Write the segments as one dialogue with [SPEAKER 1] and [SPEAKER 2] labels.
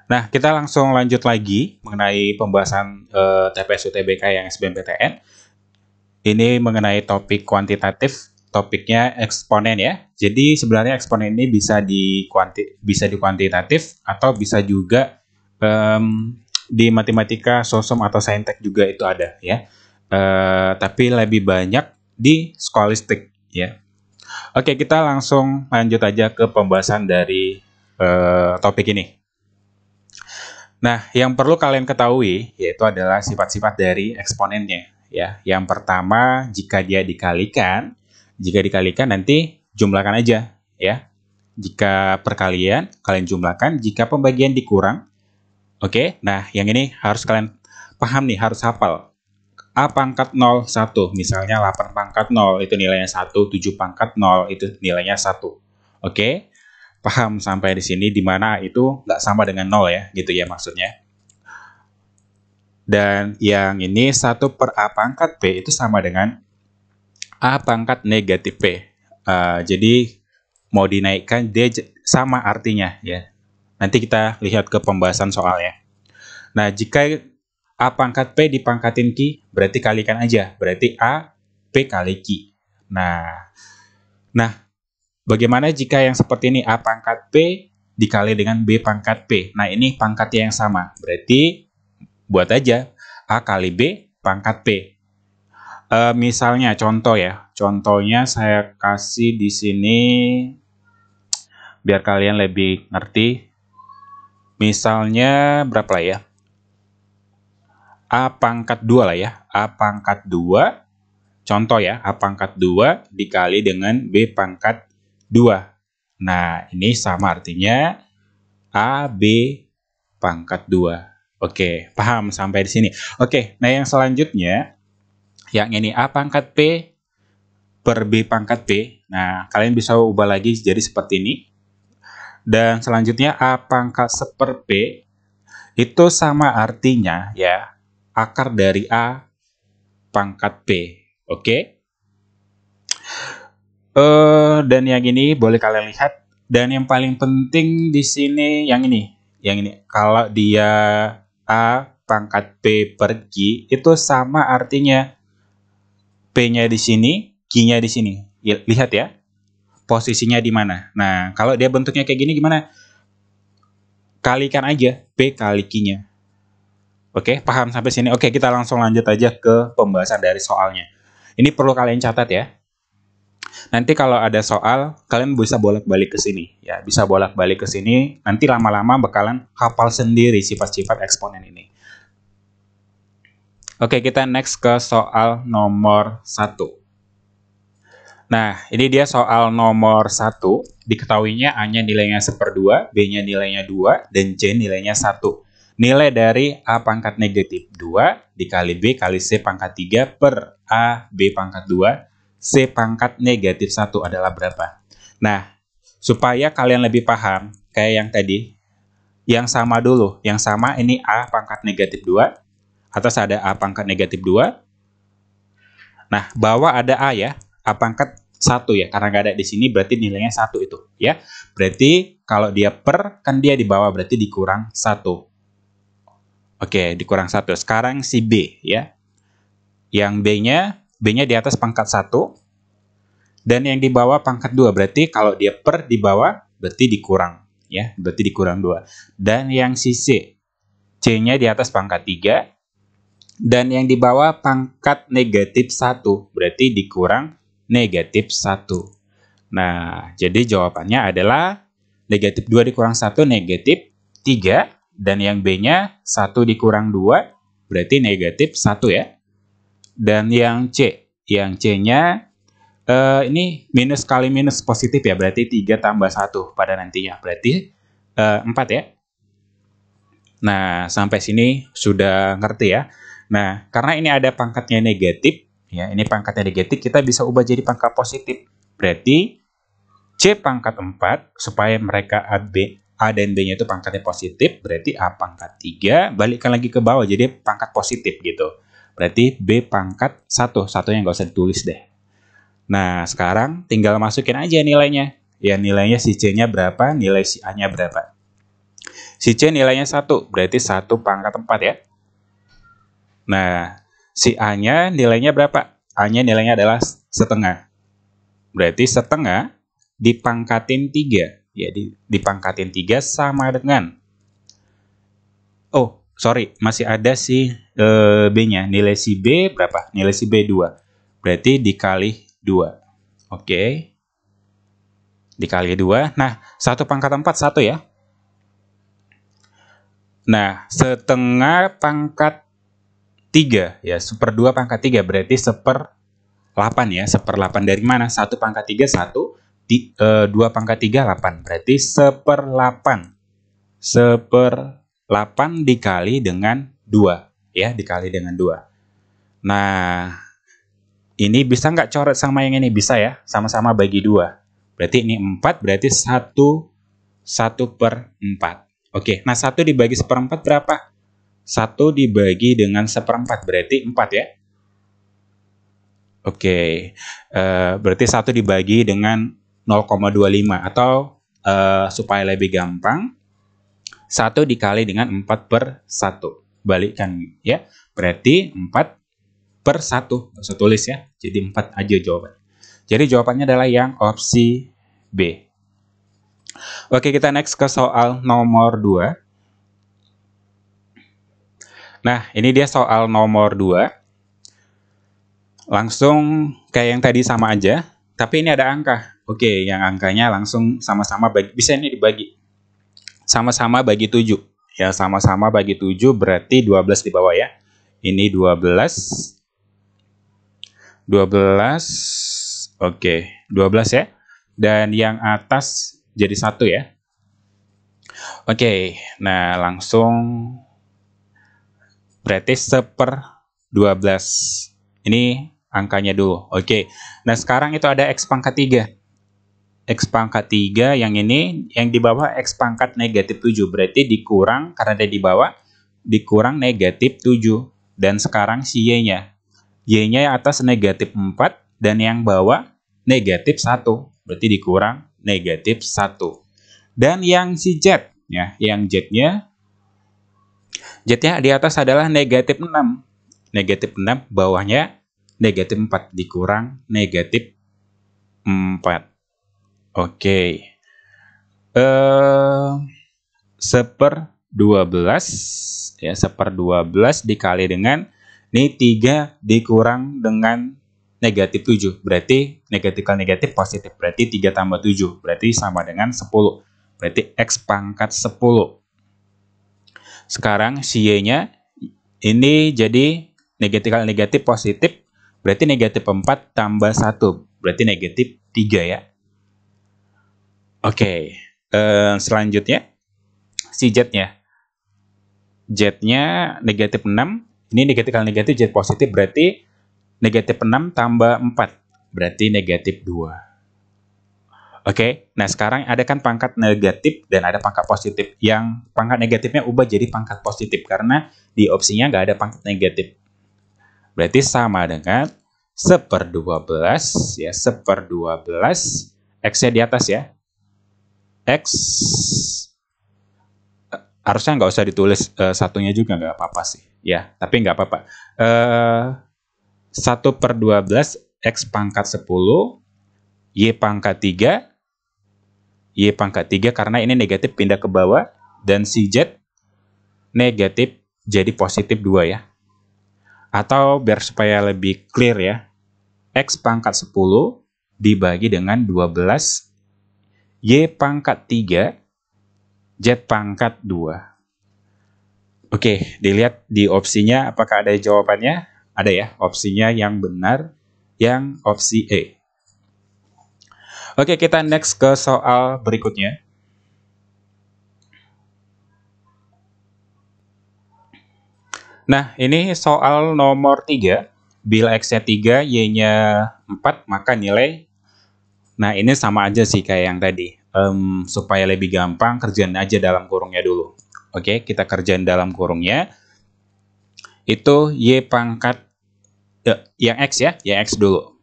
[SPEAKER 1] Nah, kita langsung lanjut lagi mengenai pembahasan TPS UTBK yang SBMPTN. Ini mengenai topik kuantitatif, topiknya eksponen ya. Jadi sebenarnya eksponen ini bisa di kuantitatif atau bisa juga di matematika, sosum atau saintek juga itu ada ya. Tapi lebih banyak di skolastik ya. Oke, kita langsung lanjut aja ke pembahasan dari topik ini. Nah, yang perlu kalian ketahui yaitu adalah sifat-sifat dari eksponennya ya. Yang pertama, jika dikalikan nanti jumlahkan aja ya. Jika perkalian, kalian jumlahkan. Jika pembagian dikurang, oke. Nah, yang ini harus kalian paham nih, harus hafal. A pangkat 0, 1. Misalnya 8 pangkat 0 itu nilainya 1, 7 pangkat 0 itu nilainya 1. Oke? Paham sampai di sini, di mana itu nggak sama dengan 0 ya, gitu ya maksudnya. Dan yang ini 1 per A pangkat P itu sama dengan A pangkat negatif P. Jadi mau dinaikkan dia sama artinya ya. Nanti kita lihat ke pembahasan soalnya. Nah, jika A pangkat P dipangkatin Q, berarti kalikan aja. Berarti A, P kali Q. Nah, bagaimana jika yang seperti ini? A pangkat P dikali dengan B pangkat P. Nah, ini pangkatnya yang sama. Berarti buat aja A kali B pangkat P. Misalnya contoh ya. Contohnya saya kasih di sini biar kalian lebih ngerti. Misalnya berapa lah ya? A pangkat 2 lah ya. A pangkat 2. Contoh ya, A pangkat 2 dikali dengan B pangkat 2. Nah, ini sama artinya A, B pangkat 2. Oke, paham sampai di sini. Oke, nah yang selanjutnya, yang ini A pangkat P per B pangkat P. Nah, kalian bisa ubah lagi jadi seperti ini. Dan selanjutnya A pangkat seper P itu sama artinya ya, akar dari A pangkat P. Oke. Dan yang ini boleh kalian lihat. Dan yang paling penting di sini yang ini. Yang ini. Kalau dia A pangkat P per Q itu sama artinya P-nya di sini, Q-nya di sini. Lihat ya. Posisinya di mana. Nah, kalau dia bentuknya kayak gini gimana? Kalikan aja P kali Q-nya. Oke, paham sampai sini? Oke, kita langsung lanjut aja ke pembahasan dari soalnya. Ini perlu kalian catat ya. Nanti kalau ada soal, kalian bisa bolak-balik ke sini. Ya, bisa bolak-balik ke sini. Nanti lama-lama bakalan hafal sendiri sifat-sifat eksponen ini. Oke, kita next ke soal nomor 1. Nah, ini dia soal nomor 1. Diketahuinya A-nya nilainya 1/2, B-nya nilainya 2, dan C nilainya 1. Nilai dari A pangkat negatif 2 dikali B kali C pangkat 3 per A, B pangkat 2, C pangkat negatif 1 adalah berapa? Nah, supaya kalian lebih paham, kayak yang tadi, yang sama dulu. Yang sama ini A pangkat negatif 2, atas ada A pangkat negatif 2. Nah, bawah ada A ya, A pangkat 1 ya, karena nggak ada di sini berarti nilainya 1 itu ya. Berarti kalau dia per, kan dia di bawah, berarti dikurang 1. Oke, dikurang 1. Sekarang si B ya. Yang B-nya di atas pangkat 1. Dan yang di bawah pangkat 2. Berarti kalau dia per di bawah, berarti dikurang. Ya, berarti dikurang 2. Dan yang si C. C-nya di atas pangkat 3. Dan yang di bawah pangkat negatif 1. Berarti dikurang negatif 1. Nah, jadi jawabannya adalah negatif 2 dikurang 1, negatif 3. Dan yang B-nya 1 dikurang 2, berarti negatif 1 ya. Dan yang C. Yang C-nya ini minus kali minus positif ya, berarti 3 tambah 1 pada nantinya. Berarti 4 ya. Nah, sampai sini sudah ngerti ya. Nah, karena ini ada pangkatnya negatif, ya, ini pangkatnya negatif, kita bisa ubah jadi pangkat positif. Berarti C pangkat 4, supaya mereka A dan B-nya itu pangkatnya positif, berarti A pangkat 3, balikkan lagi ke bawah, jadi pangkat positif gitu. Berarti B pangkat 1, satunya nggak usah ditulis deh. Nah, sekarang tinggal masukin aja nilainya. Ya, nilainya si C-nya berapa, nilai si A-nya berapa. Si C nilainya 1, berarti 1 pangkat 4 ya. Nah, si A-nya nilainya berapa? A-nya nilainya adalah setengah. Berarti setengah dipangkatin 3. Ya, dipangkatin 3 sama dengan... Oh, sorry, masih ada si B-nya. Nilai si B berapa? Nilai si B 2. Berarti dikali 2. Oke. Dikali 2. Nah, 1 pangkat 4, 1 ya. Nah, setengah pangkat 3 ya, 1/2 pangkat 3 berarti 1/8 ya. 1/8 dari mana? 1 pangkat 3 1, 2 pangkat 3 8. Berarti 1/8. 1/8 dikali dengan 2 ya, dikali dengan 2. Nah, ini bisa nggak coret sama yang ini? Bisa ya, sama-sama bagi 2. Berarti ini 4, berarti 1/4. Oke, nah 1 dibagi 1/4 berapa? 1 dibagi dengan 1/4 berarti 4 ya. Oke, berarti 1 dibagi dengan 0,25 atau supaya lebih gampang, 1 dikali dengan 4/1. Balikkan ya, berarti 4/1. Bisa tulis ya, jadi 4 aja jawabannya. Jadi jawabannya adalah yang opsi B. Oke, kita next ke soal nomor 2. Nah, ini dia soal nomor 2. Langsung kayak yang tadi sama aja, tapi ini ada angka. Oke, yang angkanya langsung sama-sama bagi, bisa ini dibagi. Sama-sama bagi 7. Ya, sama-sama bagi 7 berarti 12 di bawah ya. Ini 12. 12. Oke, 12 ya. Dan yang atas jadi 1 ya. Oke, nah langsung berarti 1/12. Ini angkanya dulu. Oke, nah sekarang itu ada X pangkat 3. X pangkat 3 yang ini, yang di bawah X pangkat negatif 7. Berarti dikurang, karena ada di bawah, dikurang negatif 7. Dan sekarang si Y-nya. Y-nya yang atas negatif 4, dan yang bawah negatif 1. Berarti dikurang negatif 1. Dan yang si Z, ya, yang Z-nya di atas adalah negatif 6. Negatif 6, bawahnya negatif 4. Dikurang negatif 4. Oke. 1/12. Ya, 1/12 dikali dengan, ini 3 dikurang dengan negatif 7. Berarti negatif kali negatif positif. Berarti 3 tambah 7. Berarti sama dengan 10. Berarti X pangkat 10. Sekarang si Y-nya ini jadi negatif kali negatif positif. Berarti negatif 4 tambah 1. Berarti negatif 3 ya. Oke. Selanjutnya si Z-nya. Z-nya negatif 6. Ini negatif kali negatif Z positif. Berarti negatif 6 tambah 4. Berarti negatif 2. Oke, nah sekarang ada kan pangkat negatif dan ada pangkat positif. Yang pangkat negatifnya ubah jadi pangkat positif karena di opsinya nggak ada pangkat negatif. Berarti sama dengan 1/12 ya, 1/12. X-nya di atas ya. X harusnya nggak usah ditulis satunya juga, nggak apa-apa sih. Ya, tapi nggak apa-apa. 1/12 X pangkat 10, Y pangkat 3, Y pangkat 3 karena ini negatif pindah ke bawah, dan si Z negatif jadi positif 2 ya. Atau biar supaya lebih clear ya, X pangkat 10 dibagi dengan 12, Y pangkat 3, Z pangkat 2. Oke, dilihat di opsinya apakah ada jawabannya? Ada ya, opsinya yang benar, yang opsi E. Oke, kita next ke soal berikutnya. Nah, ini soal nomor 3. Bila X-nya 3, Y-nya 4, maka nilai... Nah, ini sama aja sih kayak yang tadi. Supaya lebih gampang, kerjain aja dalam kurungnya dulu. Oke, kita kerjain dalam kurungnya. Itu Y pangkat... yang X ya, yang X dulu.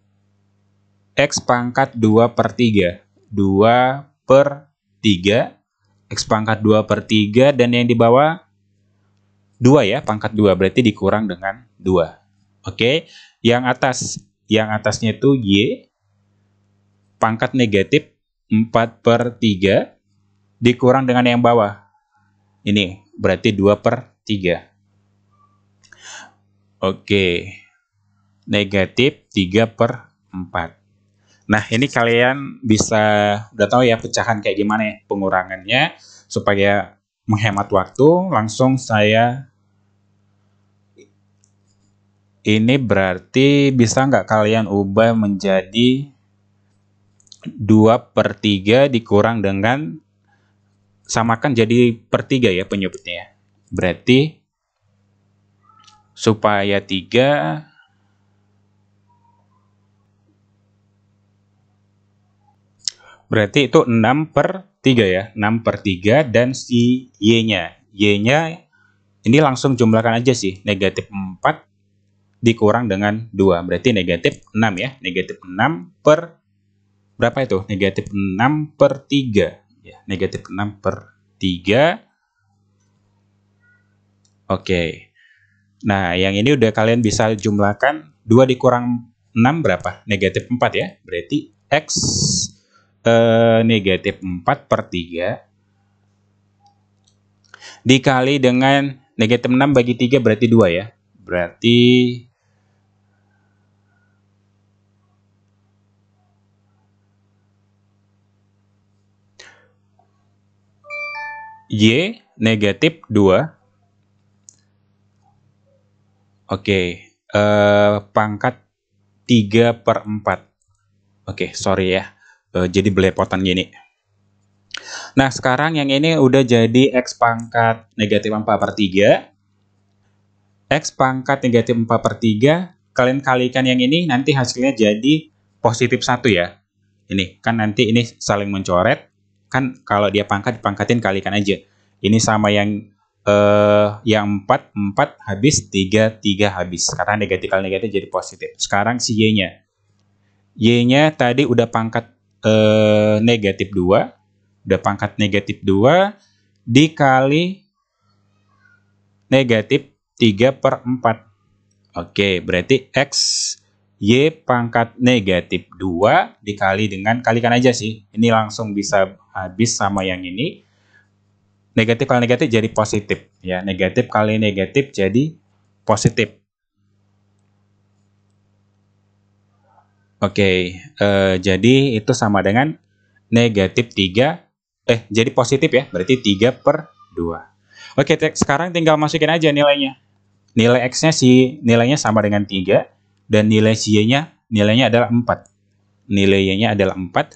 [SPEAKER 1] X pangkat 2/3. 2/3 X pangkat 2 per 3, dan yang di bawah 2 ya, pangkat 2, berarti dikurang dengan 2. Oke, yang atasnya itu Y pangkat negatif 4 per 3 dikurang dengan yang bawah. Ini berarti 2 per 3. Oke, negatif 3 per 4. Nah, ini kalian bisa udah tahu ya pecahan kayak gimana ya pengurangannya. Supaya menghemat waktu, langsung saya ini berarti bisa nggak kalian ubah menjadi 2 per 3 dikurang dengan, samakan jadi per 3 ya penyebutnya. Berarti supaya 3, berarti itu 6 per 3 ya. 6 per 3, dan si Y-nya. Y-nya ini langsung jumlahkan aja sih. Negatif 4 dikurang dengan 2. Berarti negatif 6 ya. Negatif 6 per, berapa itu? Negatif 6 per 3. Ya, negatif 6 per 3. Oke. Nah, yang ini udah kalian bisa jumlahkan. 2 dikurang 6 berapa? Negatif 4 ya. Berarti X negatif 4 per 3 dikali dengan negatif 6 bagi 3 berarti 2 ya. Berarti Y negatif 2. Oke, pangkat 3 per 4. Oke, sorry ya. Jadi belepotan gini. Nah, sekarang yang ini udah jadi X pangkat negatif 4 per 3. X pangkat negatif 4 per 3. Kalian kalikan yang ini, nanti hasilnya jadi positif 1 ya. Ini, kan nanti ini saling mencoret. Kan kalau dia pangkat, dipangkatin kalikan aja. Ini sama yang 4 habis, 3 habis. Karena negatif kali negatif jadi positif. Sekarang si Y-nya. Y-nya tadi udah pangkat negatif 2. Udah pangkat negatif 2 dikali negatif 3 per 4. Oke, berarti X Y pangkat negatif 2 dikali dengan, kalikan aja sih. Ini langsung bisa habis sama yang ini. Negatif kali negatif jadi positif. Ya, negatif kali negatif jadi positif. Oke, jadi itu sama dengan negatif 3, jadi positif ya, berarti 3 per 2. Oke, sekarang tinggal masukin aja nilainya. Nilai X-nya nilainya sama dengan 3, dan nilai Y-nya nilainya adalah 4. Nilai Y-nya adalah 4,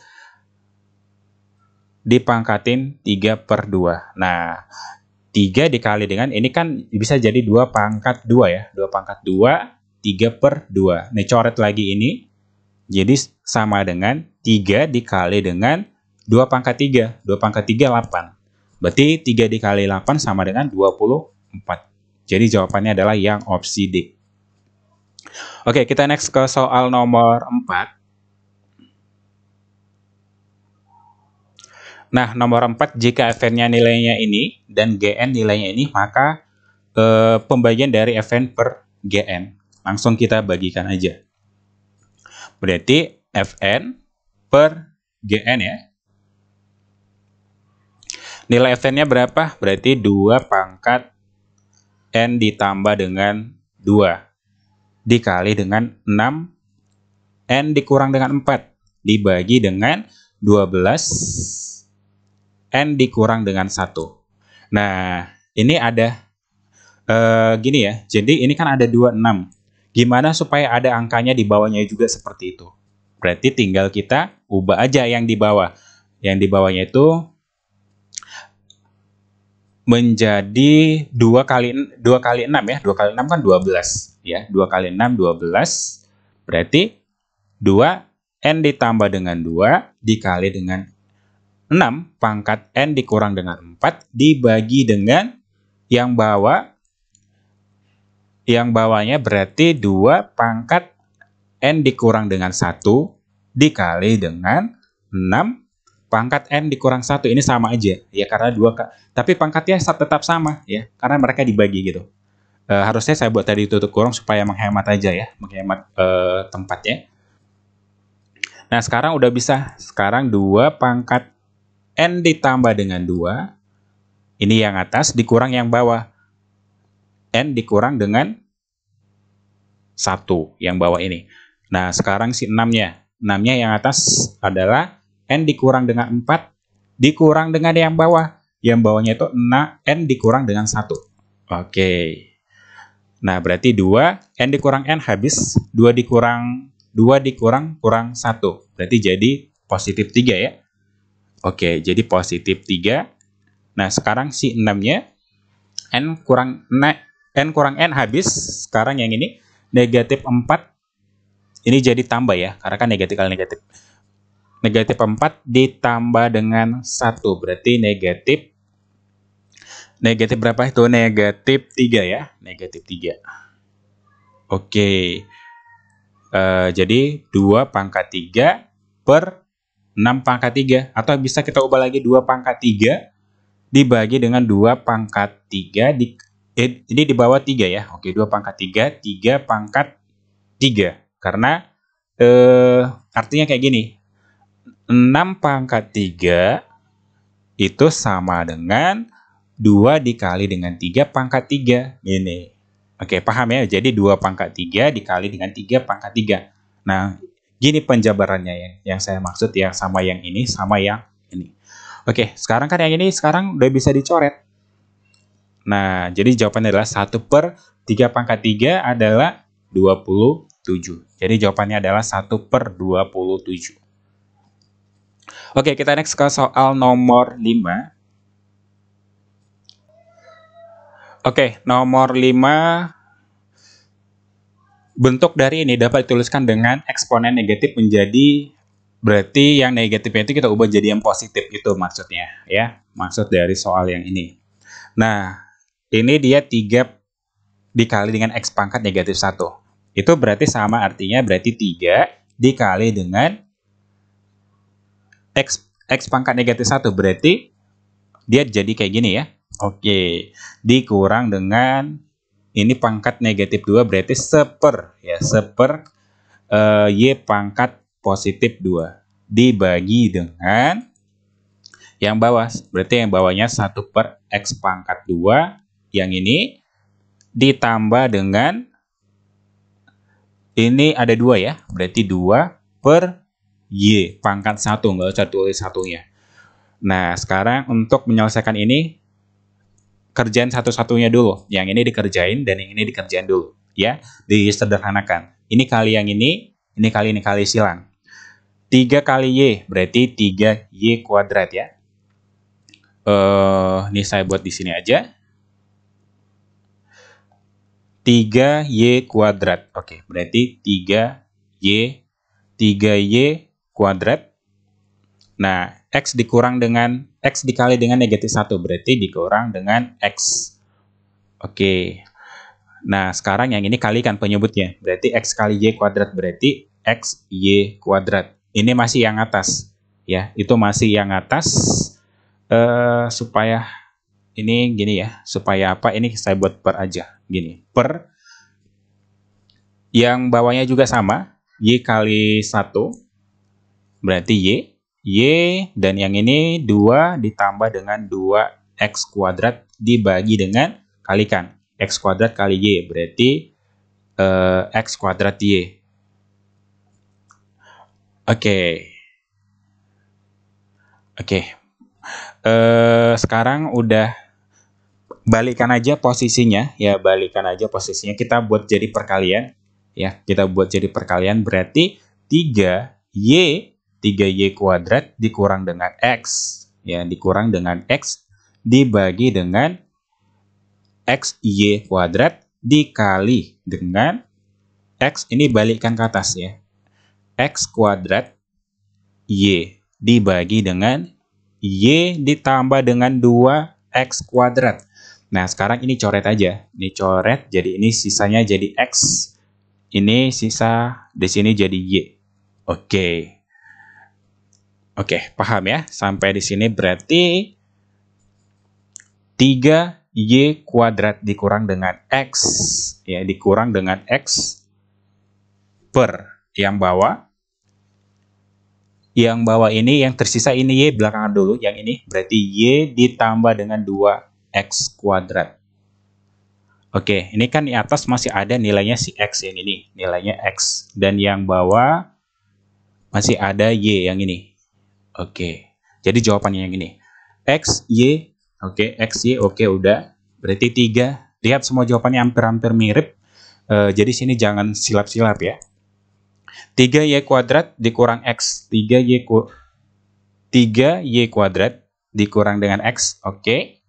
[SPEAKER 1] dipangkatin 3 per 2. Nah, 3 dikali dengan, ini kan bisa jadi 2 pangkat 2 ya. 2 pangkat 2, 3 per 2. Nih, coret lagi ini. Jadi sama dengan 3 dikali dengan 2 pangkat 3. 2 pangkat 3, 8. Berarti 3 dikali 8 sama dengan 24. Jadi jawabannya adalah yang opsi D. Oke, kita next ke soal nomor 4. Nah, nomor 4, jika Fn-nya nilainya ini dan Gn nilainya ini, maka pembagian dari Fn per Gn. Langsung kita bagikan aja. Berarti Fn per Gn ya. Nilai Fn-nya berapa? Berarti 2 pangkat N ditambah dengan 2. Dikali dengan 6. N dikurang dengan 4. Dibagi dengan 12. N dikurang dengan 1. Nah, ini ada gini ya. Jadi ini kan ada 26. Gimana supaya ada angkanya di bawahnya juga seperti itu? Berarti tinggal kita ubah aja yang di bawah. Yang di bawahnya itu menjadi 2 kali 6 ya. 2 kali 6 kan 12 ya. 2 kali 6 12. Berarti 2 N ditambah dengan 2 dikali dengan 6 pangkat N dikurang dengan 4 dibagi dengan yang bawah. Yang bawahnya berarti 2 pangkat N dikurang dengan 1 dikali dengan 6 pangkat N dikurang 1 ini sama aja ya, karena 2 tapi pangkatnya tetap sama ya, karena mereka dibagi gitu. Harusnya saya buat tadi tutup kurung supaya menghemat aja ya, menghemat tempatnya. Nah, sekarang udah bisa. Sekarang 2 pangkat N ditambah dengan 2. Ini yang atas dikurang yang bawah. N dikurang dengan 1 yang bawah ini. Nah, sekarang si 6-nya. 6-nya yang atas adalah N dikurang dengan 4 dikurang dengan yang bawah. Yang bawahnya itu N dikurang dengan 1. Oke. Nah, berarti 2 N dikurang N habis. 2 dikurang kurang 1. Berarti jadi positif 3 ya. Oke, jadi positif 3. Nah, sekarang si 6-nya N kurang N habis. Sekarang yang ini negatif 4. Ini jadi tambah ya, karena kan negatif kali negatif. Negatif 4 ditambah dengan 1. Berarti negatif berapa itu? Negatif 3 ya. Negatif 3. Oke. Jadi 2 pangkat 3 per 6 pangkat 3. Atau bisa kita ubah lagi 2 pangkat 3 dibagi dengan 2 pangkat 3. Ini di bawah 3 ya. Oke, 2 pangkat 3. 3 pangkat 3. Karena artinya kayak gini. 6 pangkat 3 itu sama dengan 2 dikali dengan 3 pangkat 3. Ini. Oke, paham ya? Jadi 2 pangkat 3 dikali dengan 3 pangkat 3. Nah, gini penjabarannya ya. Yang saya maksud ya, sama yang ini, sama yang ini. Oke, sekarang kan yang ini sekarang udah bisa dicoret. Nah, jadi jawabannya adalah 1 per 3 pangkat 3 adalah 27. Jadi jawabannya adalah 1 per 27. Oke, kita next ke soal nomor 5. Oke, nomor 5. Bentuk dari ini dapat dituliskan dengan eksponen negatif menjadi, berarti yang negatifnya itu kita ubah jadi yang positif, itu maksudnya ya. Maksud dari soal yang ini. Nah, ini dia 3 dikali dengan X pangkat negatif 1. Itu berarti sama, artinya berarti 3 dikali dengan X pangkat negatif 1. Berarti dia jadi kayak gini ya. Oke, dikurang dengan ini pangkat negatif 2 berarti seper ya, seper Y pangkat positif 2 dibagi dengan yang bawah. Berarti yang bawahnya 1 per X pangkat 2. Yang ini ditambah dengan ini ada 2 ya. Berarti 2 per Y pangkat 1. Nggak usah tulis satunya. Nah, sekarang untuk menyelesaikan ini, kerjain satu-satunya dulu. Yang ini dikerjain dan yang ini dikerjain dulu. Ya, disederhanakan. Ini kali yang ini kali silang. 3 kali Y, berarti 3Y kuadrat ya. Ini saya buat di sini aja. 3Y kuadrat. Oke, berarti 3Y kuadrat. Nah, X dikurang dengan X dikali dengan negatif 1. Berarti dikurang dengan X. Oke. Nah, sekarang yang ini kalikan penyebutnya. Berarti X kali Y kuadrat. Berarti XY kuadrat. Ini masih yang atas. Ya, itu masih yang atas. Supaya ini gini ya. Supaya apa? Ini saya buat per aja. Gini. Per. Yang bawahnya juga sama. Y kali 1. Berarti Y dan yang ini 2 ditambah dengan 2X kuadrat dibagi dengan kalikan. X kuadrat kali Y berarti X kuadrat Y. Oke. Sekarang udah balikan aja posisinya. Ya, balikan aja posisinya. Kita buat jadi perkalian. Ya, kita buat jadi perkalian berarti 3Y kuadrat dikurang dengan X. Ya, dikurang dengan X dibagi dengan XY kuadrat dikali dengan X, ini balikkan ke atas ya. X kuadrat Y dibagi dengan Y ditambah dengan 2X kuadrat. Nah, sekarang ini coret aja. Ini coret, jadi ini sisanya jadi X. Ini sisa di sini jadi Y. Oke. Oke, paham ya? Sampai di sini berarti 3y kuadrat dikurang dengan x, ya, dikurang dengan x per yang bawah. Yang bawah ini, yang tersisa ini y belakangan dulu, yang ini berarti y ditambah dengan 2x kuadrat. Oke, ini kan di atas masih ada nilainya si x yang ini, nilainya x. Dan yang bawah masih ada y yang ini. Oke, jadi jawabannya yang ini. X, y, oke, x, y, oke, udah. Berarti 3. Lihat semua jawabannya hampir-hampir mirip. Jadi sini jangan silap-silap ya. 3y kuadrat dikurang x. 3y kuadrat dikurang dengan x, oke.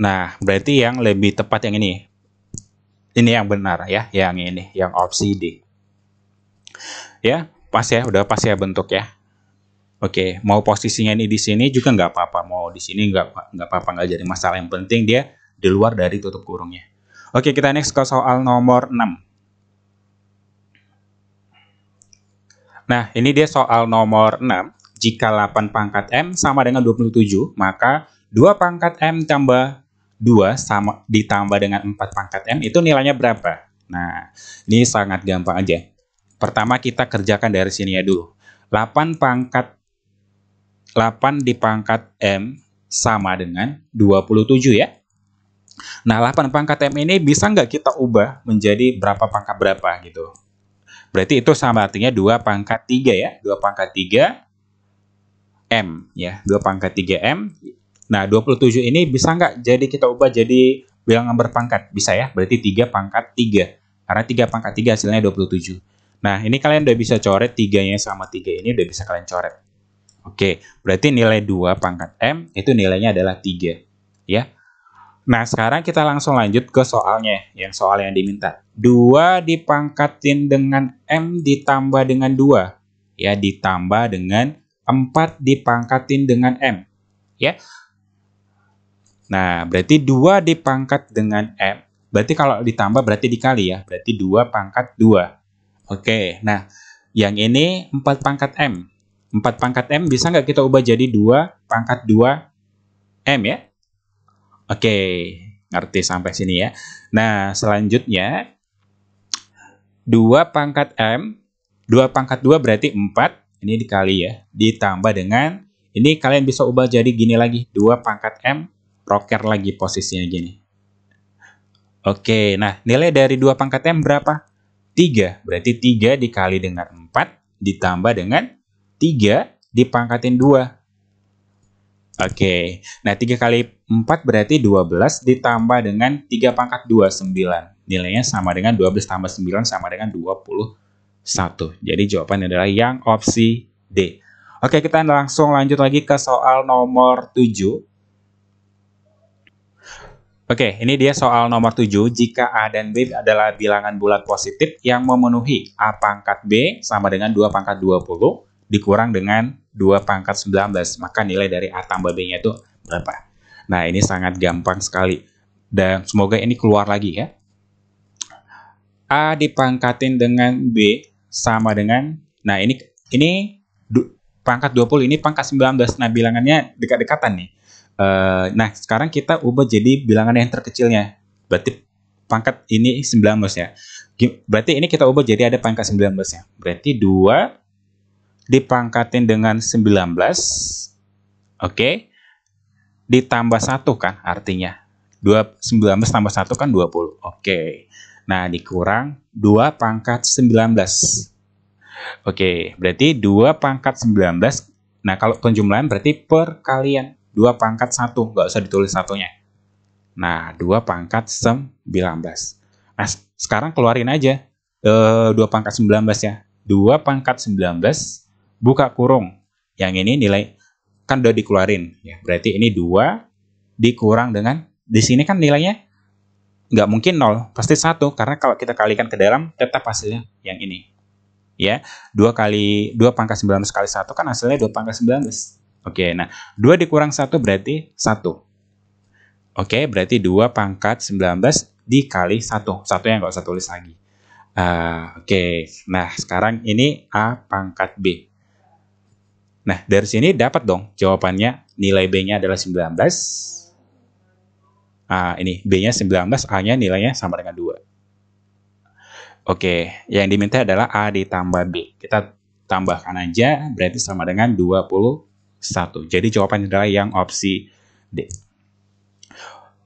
[SPEAKER 1] Nah, berarti yang lebih tepat yang ini. Ini yang benar ya, yang ini, yang opsi D. Ya, pas ya, udah pas ya bentuk ya. Oke, mau posisinya ini di sini juga nggak apa-apa, mau di sini nggak apa-apa, nggak jadi masalah. Yang penting dia di luar dari tutup kurungnya. Oke, kita next ke soal nomor 6. Nah, ini dia soal nomor 6. Jika 8 pangkat M sama dengan 27, maka 2 pangkat M tambah 2 sama ditambah dengan 4 pangkat M itu nilainya berapa? Nah, ini sangat gampang aja. Pertama kita kerjakan dari sini ya dulu. 8 di pangkat M sama dengan 27 ya. Nah, 8 pangkat M ini bisa nggak kita ubah menjadi berapa pangkat berapa gitu. Berarti itu sama artinya 2 pangkat 3 ya. 2 pangkat 3 M ya. 2 pangkat 3 M. Nah, 27 ini bisa nggak jadi kita ubah jadi bilangan berpangkat? Bisa ya, berarti 3 pangkat 3. Karena 3 pangkat 3 hasilnya 27. Nah, ini kalian udah bisa coret 3-nya sama 3 ini udah bisa kalian coret. Oke, berarti nilai 2 pangkat M itu nilainya adalah 3. Ya. Nah, sekarang kita langsung lanjut ke soalnya, yang soal yang diminta. 2 dipangkatin dengan M ditambah dengan 2. Ya, ditambah dengan 4 dipangkatin dengan M. Ya. Nah, berarti 2 dipangkat dengan M. Berarti kalau ditambah berarti dikali ya. Berarti 2 pangkat 2. Oke, nah yang ini 4 pangkat M. 4 pangkat M bisa nggak kita ubah jadi 2 pangkat 2 M ya? Oke, ngerti sampai sini ya. Nah, selanjutnya 2 pangkat M. 2 pangkat 2 berarti 4. Ini dikali ya. Ditambah dengan, ini kalian bisa ubah jadi gini lagi. 2 pangkat M. Roker lagi posisinya gini. Oke, nah nilai dari 2 pangkat M berapa? 3. Berarti 3 dikali dengan 4 ditambah dengan 3 dipangkatin 2. Oke, nah 3 kali 4 berarti 12 ditambah dengan 3 pangkat 2, 9. Nilainya sama dengan 12 tambah 9 sama dengan 21. Jadi jawabannya adalah yang opsi D. Oke, kita langsung lanjut lagi ke soal nomor 7. Oke, ini dia soal nomor 7. Jika A dan B adalah bilangan bulat positif yang memenuhi A pangkat B sama dengan 2 pangkat 20 dikurang dengan 2 pangkat 19, maka nilai dari A tambah B-nya itu berapa? Nah, ini sangat gampang sekali. Dan semoga ini keluar lagi ya. A dipangkatin dengan B sama dengan, nah ini pangkat 20, ini pangkat 19. Nah, bilangannya dekat-dekatan nih. Nah, sekarang kita ubah jadi bilangan yang terkecilnya. Berarti pangkat ini 19 ya. Berarti ini kita ubah jadi ada pangkat 19 ya. Berarti 2 dipangkatin dengan 19. Oke. Ditambah 1 kan artinya. 19 tambah 1 kan 20. Oke. Nah, dikurang 2 pangkat 19. Oke, berarti 2 pangkat 19. Nah, kalau penjumlahan berarti perkalian. 2 pangkat 1, nggak usah ditulis satunya. Nah, 2 pangkat 19. Nah, sekarang keluarin aja 2 pangkat 19 ya. 2 pangkat 19, buka kurung. Yang ini nilai, kan udah dikeluarin. Ya, berarti ini 2 dikurang dengan, di sini kan nilainya nggak mungkin 0, pasti 1. Karena kalau kita kalikan ke dalam, tetap hasilnya yang ini. Ya, 2 pangkat 19 kali 1 kan hasilnya 2 pangkat 19. Oke, nah 2 dikurang 1 berarti 1. Oke, berarti 2 pangkat 19 dikali 1. 1 yang nggak usah tulis lagi. Oke. Nah, sekarang ini A pangkat B. Nah, dari sini dapat dong jawabannya. Nilai B-nya adalah 19. Ini B-nya 19, A-nya nilainya sama dengan 2. Oke, yang diminta adalah A ditambah B. Kita tambahkan aja, berarti sama dengan 21. Jadi jawabannya adalah yang opsi D.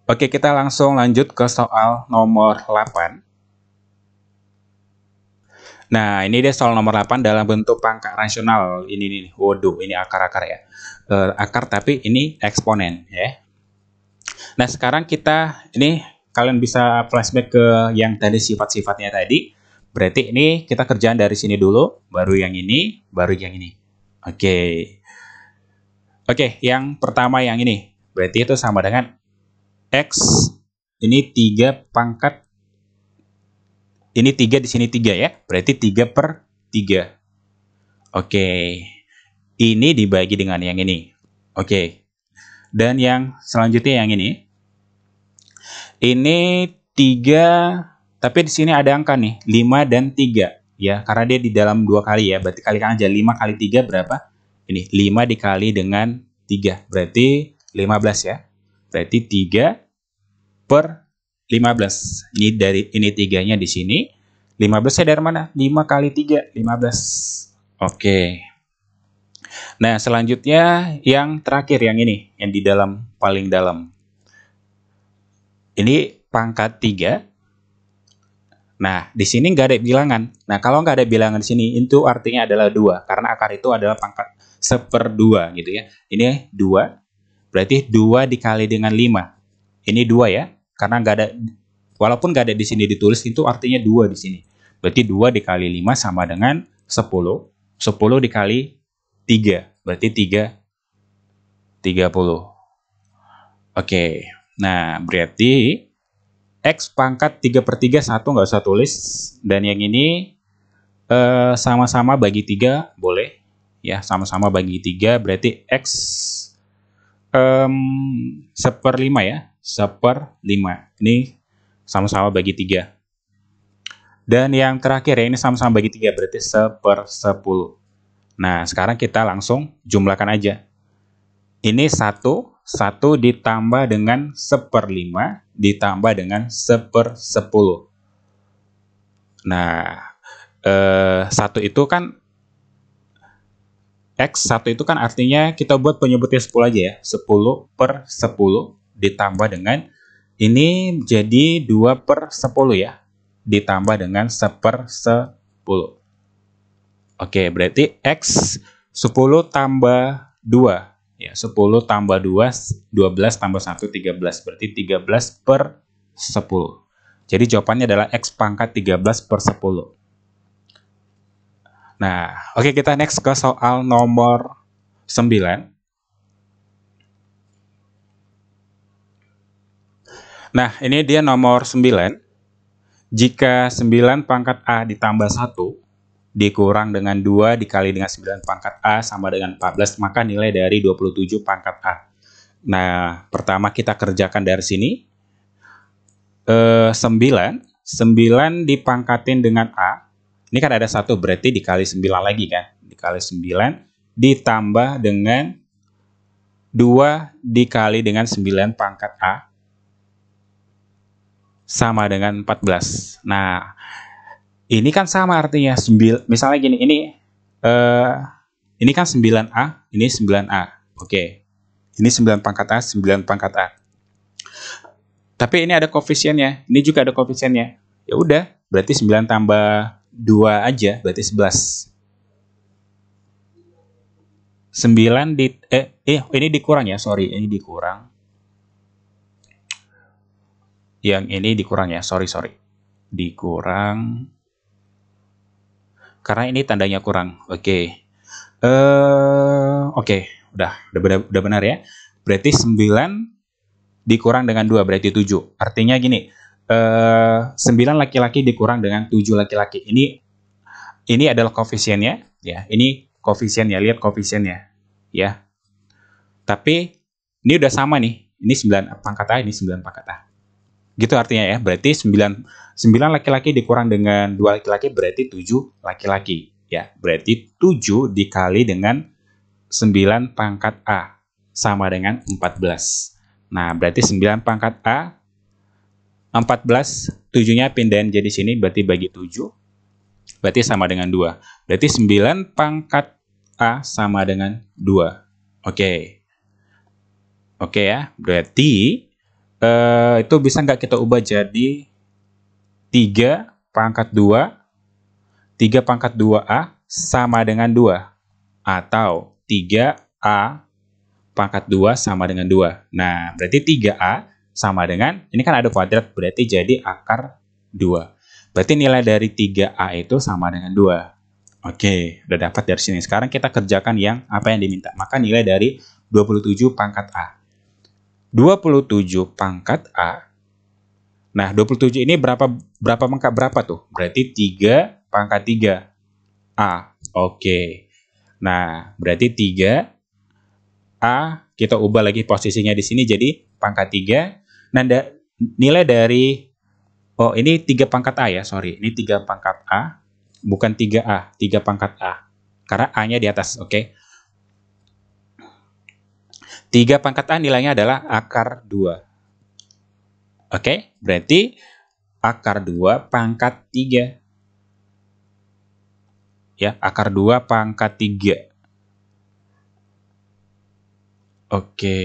[SPEAKER 1] Oke, kita langsung lanjut ke soal nomor 8. Nah, ini dia soal nomor 8 dalam bentuk pangkat rasional. Ini nih, waduh, ini akar-akar ya. Akar tapi ini eksponen ya. Nah, sekarang kalian bisa flashback ke yang tadi sifat-sifatnya tadi. Berarti ini kita kerjaan dari sini dulu, baru yang ini, baru yang ini. Oke, yang pertama yang ini. Berarti itu sama dengan X, ini 3 pangkat, ini 3 di sini 3 ya. Berarti 3/3. Oke, ini dibagi dengan yang ini. Oke, dan yang selanjutnya yang ini. Ini 3, tapi di sini ada angka nih, 5 dan 3. Ya, karena dia di dalam 2 kali ya. Berarti kalikan aja 5 kali 3 berapa? Ini 5 dikali dengan 3. Berarti 15 ya. Berarti 3/15. Ini 3-nya di sini. 15-nya dari mana? 5 kali 3, 15. Oke. Nah, selanjutnya yang terakhir yang ini, yang di dalam, paling dalam. Ini pangkat 3. Nah, di sini nggak ada bilangan. Nah, kalau nggak ada bilangan di sini, itu artinya adalah 2. Karena akar itu adalah pangkat 1/2 gitu ya. Ini 2. Berarti 2 dikali dengan 5. Ini 2 ya. Karena nggak ada, walaupun nggak ada di sini ditulis, itu artinya 2 di sini. Berarti 2 dikali 5 sama dengan 10. 10 dikali 3. Berarti 30. Oke. Nah, berarti X pangkat 3/3, 1 nggak usah tulis. Dan yang ini sama-sama bagi 3, boleh. Ya, sama-sama bagi 3, berarti X 1/5 ya. 1/5. Ini sama-sama bagi 3. Dan yang terakhir ya, ini sama-sama bagi 3, berarti 1/10. Nah, sekarang kita langsung jumlahkan aja. Ini 1 ditambah dengan 1/5 ditambah dengan 1/10. Nah, 1 itu kan X1 itu kan artinya kita buat penyebutnya 10 aja ya. 10/10 ditambah dengan ini jadi 2/10 ya. Ditambah dengan 1/10. Oke, berarti X 10 tambah 2. Ya, 10 tambah 2, 12 tambah 1, 13. Berarti 13/10. Jadi jawabannya adalah X pangkat 13/10. Nah, oke, kita next ke soal nomor 9. Nah, ini dia nomor 9. Jika 9 pangkat A ditambah 1 dikurang dengan 2 dikali dengan 9 pangkat A sama dengan 14, maka nilai dari 27 pangkat A. Nah, pertama kita kerjakan dari sini. 9 dipangkatin dengan A. Ini kan ada 1, berarti dikali 9 lagi kan. Dikali 9 ditambah dengan 2 dikali dengan 9 pangkat A sama dengan 14. Nah, ini kan sama artinya. Misalnya gini, ini kan 9A, ini 9A. Oke. Ini 9 pangkat A, 9 pangkat A. Tapi ini ada koefisiennya. Ini juga ada koefisiennya. Ya udah, berarti 9 tambah 2 aja, berarti 11. 9 ini dikurang ya, sorry, ini dikurang. Yang ini dikurang ya, sorry. Dikurang. Karena ini tandanya kurang. Oke. Oke, udah benar ya. Berarti 9 dikurang dengan 2 berarti 7. Artinya gini, 9 laki-laki dikurang dengan 7 laki-laki. Ini adalah koefisiennya ya. Ini koefisiennya, lihat koefisiennya ya. Tapi ini udah sama nih. Ini 9 pangkat A, ini 9 pangkat A. Gitu artinya ya. Berarti 9 laki-laki dikurang dengan 2 laki-laki berarti 7 laki-laki. Ya, berarti 7 dikali dengan 9 pangkat A sama dengan 14. Nah, berarti 9 pangkat A 14, 7-nya pindahin jadi sini berarti bagi 7. Berarti sama dengan 2. Berarti 9 pangkat A sama dengan 2. Oke. Oke ya, berarti itu bisa nggak kita ubah jadi 3 pangkat 2, 3 pangkat 2A sama dengan 2. Atau 3A pangkat 2 sama dengan 2. Nah, berarti 3A sama dengan, ini kan ada kuadrat, berarti jadi akar 2. Berarti nilai dari 3A itu sama dengan 2. Oke, udah dapat dari sini. Sekarang kita kerjakan yang apa yang diminta. Maka nilai dari 27 pangkat A. 27 pangkat A. Nah, 27 ini berapa pangkat berapa tuh? Berarti 3 pangkat 3 A. Oke. Nah, berarti 3 A kita ubah lagi posisinya di sini jadi pangkat 3. Nah, nilai dari ini 3 pangkat A ya, sorry. Ini 3 pangkat A, bukan 3A, 3 pangkat A. Karena A-nya di atas, oke. 3 pangkat A nilainya adalah akar 2. Oke, berarti akar 2 pangkat 3. Ya, akar 2 pangkat 3. Oke.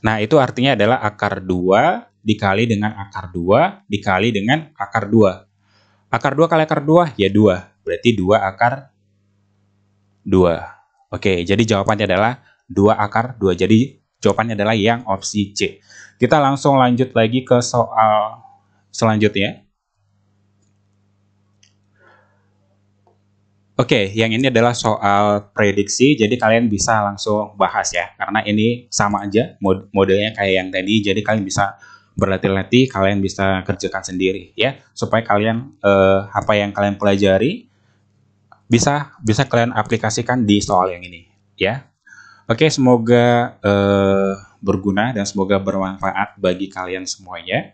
[SPEAKER 1] Nah, itu artinya adalah akar 2 dikali dengan akar 2 dikali dengan akar 2. Akar 2 kali akar 2, ya 2. Berarti 2 akar 2. Oke, jadi jawabannya adalah 2 akar 2. Jadi jawabannya adalah yang opsi C. Kita langsung lanjut lagi ke soal selanjutnya. Oke, yang ini adalah soal prediksi. Jadi kalian bisa langsung bahas ya. Karena ini sama aja modelnya kayak yang tadi. Jadi kalian bisa berlatih-latih, kalian bisa kerjakan sendiri ya. Supaya kalian apa yang kalian pelajari bisa kalian aplikasikan di soal yang ini ya. Oke, semoga berguna dan semoga bermanfaat bagi kalian semuanya.